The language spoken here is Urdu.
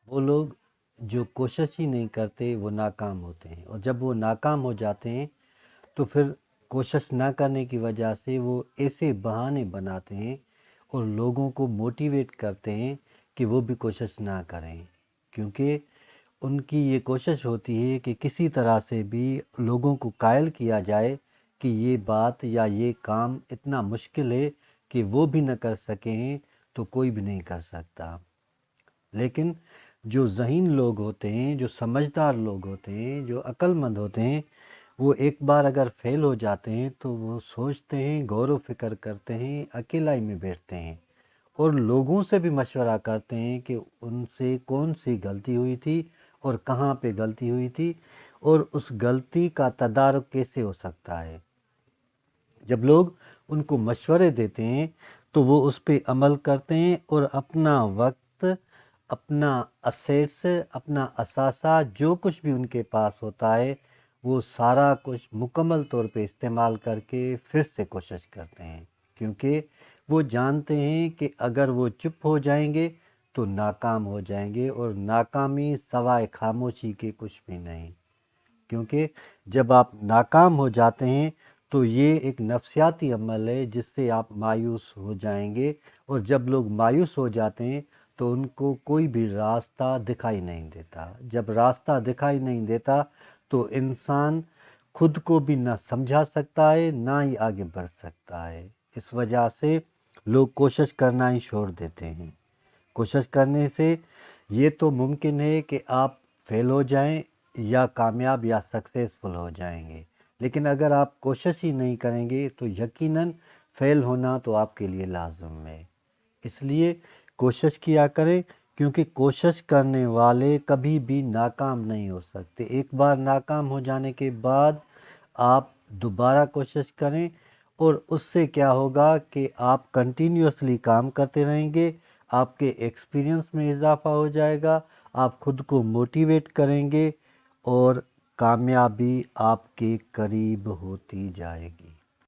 وہ لوگ جو کوشش ہی نہیں کرتے وہ ناکام ہوتے ہیں، اور جب وہ ناکام ہو جاتے ہیں تو پھر کوشش نہ کرنے کی وجہ سے وہ ایسے بہانے بناتے ہیں اور لوگوں کو موٹیویٹ کرتے ہیں کہ وہ بھی کوشش نہ کریں، کیونکہ ان کی یہ کوشش ہوتی ہے کہ کسی طرح سے بھی لوگوں کو قائل کیا جائے کہ یہ بات یا یہ کام اتنا مشکل ہے کہ وہ بھی نہ کر سکیں ہیں تو کوئی بھی نہیں کر سکتا۔ لیکن جو ذہین لوگ ہوتے ہیں، جو سمجھدار لوگ ہوتے ہیں، جو عقل مند ہوتے ہیں، وہ ایک بار اگر فیل ہو جاتے ہیں تو وہ سوچتے ہیں، غور و فکر کرتے ہیں، اکیلائی میں بیٹھتے ہیں اور لوگوں سے بھی مشورہ کرتے ہیں کہ ان سے کون سی غلطی ہوئی تھی اور کہاں پہ غلطی ہوئی تھی اور اس غلطی کا تدارک کیسے ہو سکتا ہے۔ جب لوگ ان کو مشورے دیتے ہیں تو وہ اس پہ عمل کرتے ہیں اور اپنا وقت، اپنا اسیٹس، اپنا اثاثہ، جو کچھ بھی ان کے پاس ہوتا ہے وہ سارا کچھ مکمل طور پہ استعمال کر کے پھر سے کوشش کرتے ہیں، کیونکہ وہ جانتے ہیں کہ اگر وہ چپ ہو جائیں گے تو ناکام ہو جائیں گے، اور ناکامی سوائے خاموشی کے کچھ بھی نہیں۔ کیونکہ جب آپ ناکام ہو جاتے ہیں تو یہ ایک نفسیاتی عمل ہے جس سے آپ مایوس ہو جائیں گے، اور جب لوگ مایوس ہو جاتے ہیں تو ان کو کوئی بھی راستہ دکھائی نہیں دیتا۔ جب راستہ دکھائی نہیں دیتا تو انسان خود کو بھی نہ سمجھا سکتا ہے نہ ہی آگے بڑھ سکتا ہے۔ اس وجہ سے لوگ کوشش کرنا ہی چھوڑ دیتے ہیں۔ کوشش کرنے سے یہ تو ممکن ہے کہ آپ فیل ہو جائیں یا کامیاب یا سکسیسفل ہو جائیں گے، لیکن اگر آپ کوشش ہی نہیں کریں گے تو یقیناً فیل ہونا تو آپ کے لیے لازم ہے۔ اس لیے کوشش کیا کریں، کیونکہ کوشش کرنے والے کبھی بھی ناکام نہیں ہو سکتے۔ ایک بار ناکام ہو جانے کے بعد آپ دوبارہ کوشش کریں، اور اس سے کیا ہوگا کہ آپ کنٹینیوسلی کام کرتے رہیں گے، آپ کے ایکسپیرینس میں اضافہ ہو جائے گا، آپ خود کو موٹیویٹ کریں گے اور کامیابی آپ کے قریب ہوتی جائے گی۔